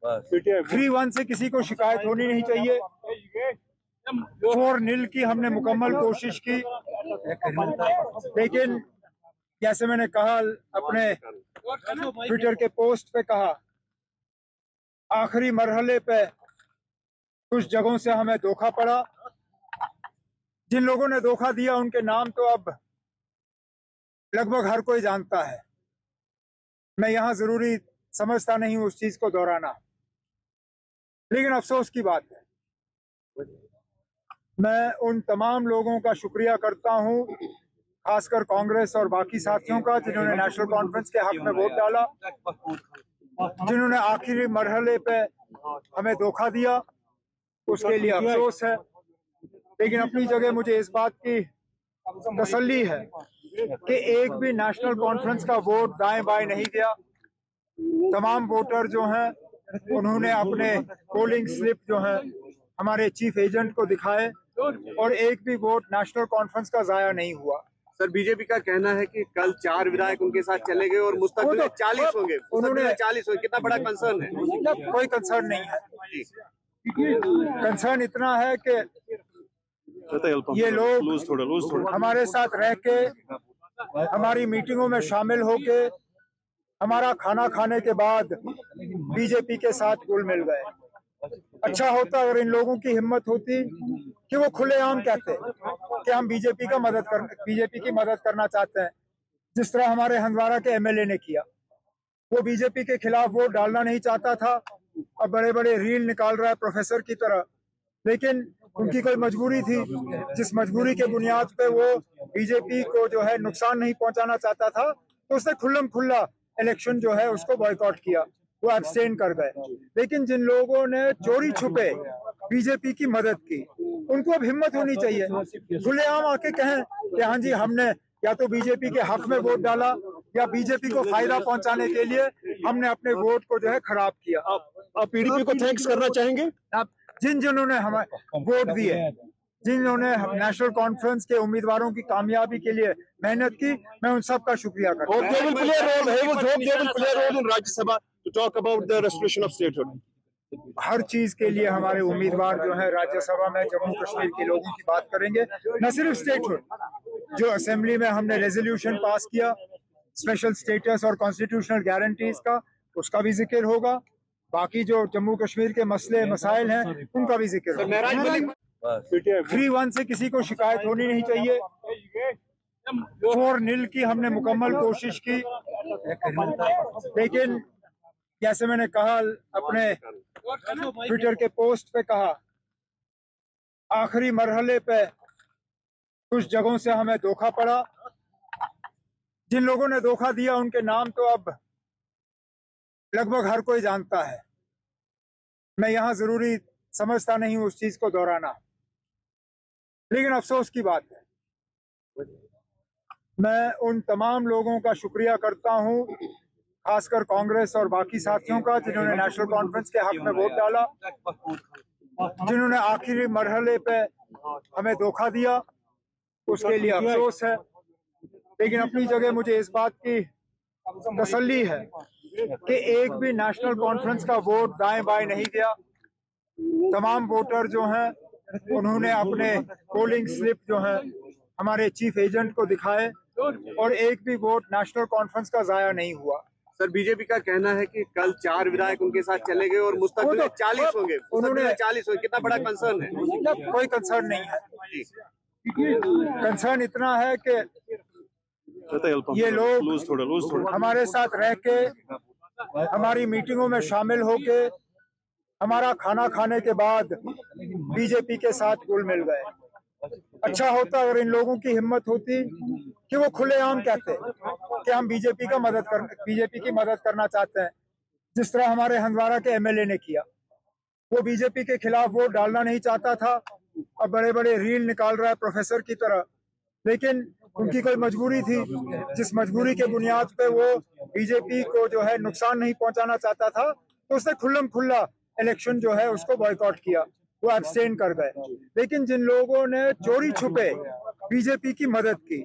3-1 से किसी को शिकायत होनी नहीं चाहिए। 4-0 की हमने मुकम्मल कोशिश की, लेकिन जैसे मैंने कहा, अपने ट्विटर के पोस्ट पे कहा, आखिरी मरहले पे कुछ जगहों से हमें धोखा पड़ा। जिन लोगों ने धोखा दिया उनके नाम तो अब लगभग हर कोई जानता है। मैं यहाँ जरूरी समझता नहीं हूँ उस चीज को दोहराना, लेकिन अफसोस की बात है, मैं उन तमाम लोगों का शुक्रिया करता हूँ, खासकर कांग्रेस और बाकी साथियों का, जिन्होंने नेशनल कॉन्फ्रेंस के हक में वोट डाला, जिन्होंने आखिरी मरहले पे हमें धोखा दिया, उसके लिए अफसोस है। लेकिन अपनी जगह मुझे इस बात की तसल्ली है कि एक भी नेशनल कॉन्फ्रेंस का वोट दाएं बाएं नहीं गया। तमाम वोटर जो हैं उन्होंने अपने पोलिंग स्लिप जो है हमारे चीफ एजेंट को दिखाए और एक भी वोट नेशनल कॉन्फ्रेंस का जाया नहीं हुआ। सर, बीजेपी का कहना है कि कल 4 विधायक उनके साथ चले गए और मुस्तकबिल 40 होंगे। उन्होंने 40 होंगे, कितना बड़ा कंसर्न है? कोई कंसर्न नहीं है। कंसर्न इतना है कि ये लोग हमारे साथ रह के, हमारी मीटिंगों में शामिल होके, हमारा खाना खाने के बाद बीजेपी के साथ घुल मिल गए। अच्छा होता अगर इन लोगों की हिम्मत होती कि वो खुलेआम कहते कि हम बीजेपी की मदद करना चाहते हैं, जिस तरह हमारे हंदवाड़ा के एमएलए ने किया। वो बीजेपी के खिलाफ वोट डालना नहीं चाहता था, अब बड़े बड़े रील निकाल रहा है प्रोफेसर की तरह, लेकिन उनकी कोई मजबूरी थी, जिस मजबूरी के बुनियाद पे वो बीजेपी को जो है नुकसान नहीं पहुंचाना चाहता था, तो उसने खुल्लम खुल्ला इलेक्शन जो है उसको बॉयकॉट किया, वो एब्सटेन कर गए। लेकिन जिन लोगों ने चोरी छुपे बीजेपी की मदद की, उनको अब हिम्मत होनी चाहिए, खुलेआम आके कहें कि हाँ जी हमने या तो बीजेपी के हक में वोट डाला या बीजेपी को फायदा पहुंचाने के लिए हमने अपने वोट को जो है खराब किया। आप पीडीपी को थैंक्स करना चाहेंगे? आप जिन्होंने हमें वोट दिए, जिन्होंने नेशनल कॉन्फ्रेंस के उम्मीदवारों की कामयाबी के लिए मेहनत की, मैं उन सब का शुक्रिया करता हूं। They will play a role in Rajya Sabha to talk about the restoration of statehood. हर चीज के लिए हमारे उम्मीदवार जो है राज्यसभा में जम्मू कश्मीर के लोगों की बात करेंगे, न सिर्फ स्टेटहुड, जो असेंबली में हमने रेजोल्यूशन पास किया स्पेशल स्टेटस और कॉन्स्टिट्यूशनल गारंटीज का, उसका भी जिक्र होगा। बाकी जो जम्मू कश्मीर के मसले मसाइल हैं उनका भी जिक्र होगा। 3-1 से किसी को शिकायत होनी नहीं चाहिए। 4-0 की हमने मुकम्मल कोशिश की, लेकिन जैसे मैंने कहा, अपने ट्विटर के पोस्ट पे कहा, आखिरी मरहले पे कुछ जगहों से हमें धोखा पड़ा। जिन लोगों ने धोखा दिया उनके नाम तो अब लगभग हर कोई जानता है। मैं यहाँ जरूरी समझता नहीं हूँ उस चीज को दोहराना, लेकिन अफसोस की बात है, मैं उन तमाम लोगों का शुक्रिया करता हूँ, खासकर कांग्रेस और बाकी साथियों का, जिन्होंने नेशनल कॉन्फ्रेंस के हक में वोट डाला, जिन्होंने आखिरी मरहले पे हमें धोखा दिया, उसके लिए अफसोस है। लेकिन अपनी जगह मुझे इस बात की तसल्ली है कि एक भी नेशनल कॉन्फ्रेंस का वोट दाएं बाएं नहीं गया। तमाम वोटर जो हैं उन्होंने अपने पोलिंग स्लिप जो है हमारे चीफ एजेंट को दिखाए और एक भी वोट नेशनल कॉन्फ्रेंस का जाया नहीं हुआ। सर, बीजेपी का कहना है कि कल 4 विधायक उनके साथ चले गए और मुस्तकबिल 40 होंगे। उन्होंने 40 होंगे, कितना बड़ा कंसर्न है? कोई कंसर्न नहीं है। कंसर्न इतना है कि ये लोग हमारे साथ रह के, हमारी मीटिंगों में शामिल होके, हमारा खाना खाने के बाद बीजेपी के साथ घुल मिल गए। अच्छा होता अगर इन लोगों की हिम्मत होती कि वो खुलेआम कहते कि हम बीजेपी की मदद करना चाहते हैं, जिस तरह हमारे हंदवाड़ा के एमएलए ने किया। वो बीजेपी के खिलाफ वोट डालना नहीं चाहता था, अब बड़े बड़े रील निकाल रहा है प्रोफेसर की तरह, लेकिन उनकी कोई मजबूरी थी, जिस मजबूरी के बुनियाद पे वो बीजेपी को जो है नुकसान नहीं पहुंचाना चाहता था, तो उसने खुल्लम खुल्ला इलेक्शन जो है उसको बॉयकॉट किया, वो एब्सटेन कर गए। लेकिन जिन लोगों ने चोरी छुपे बीजेपी की मदद की,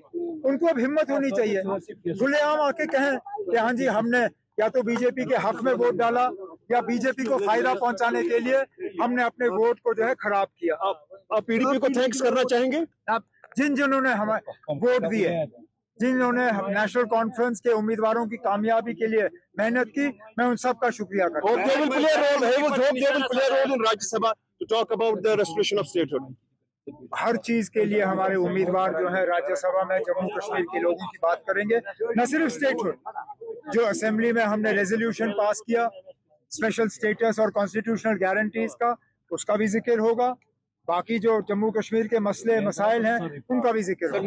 उनको अब हिम्मत होनी चाहिए, खुलेआम आके कहें कि हाँ जी हमने या तो बीजेपी के हक में वोट डाला या बीजेपी को फायदा पहुंचाने के लिए हमने अपने वोट को जो है खराब किया। आप पीडीपी को थैंक्स करना चाहेंगे? अब जिन्होंने हमें वोट दिए, जिन्होंने नेशनल कॉन्फ्रेंस के उम्मीदवारों की कामयाबी के लिए मेहनत की, मैं उन सब का शुक्रिया करता हूं। They will play a role in Rajya Sabha to talk about the restoration of statehood. हर चीज के लिए हमारे उम्मीदवार जो है राज्यसभा में जम्मू कश्मीर के लोगों की बात करेंगे, न सिर्फ स्टेटहुड, जो असेंबली में हमने रेजोल्यूशन पास किया स्पेशल स्टेटस और कॉन्स्टिट्यूशनल गारंटीज का, उसका भी जिक्र होगा। बाकी जो जम्मू कश्मीर के मसले मसाइल हैं उनका भी जिक्र होगा।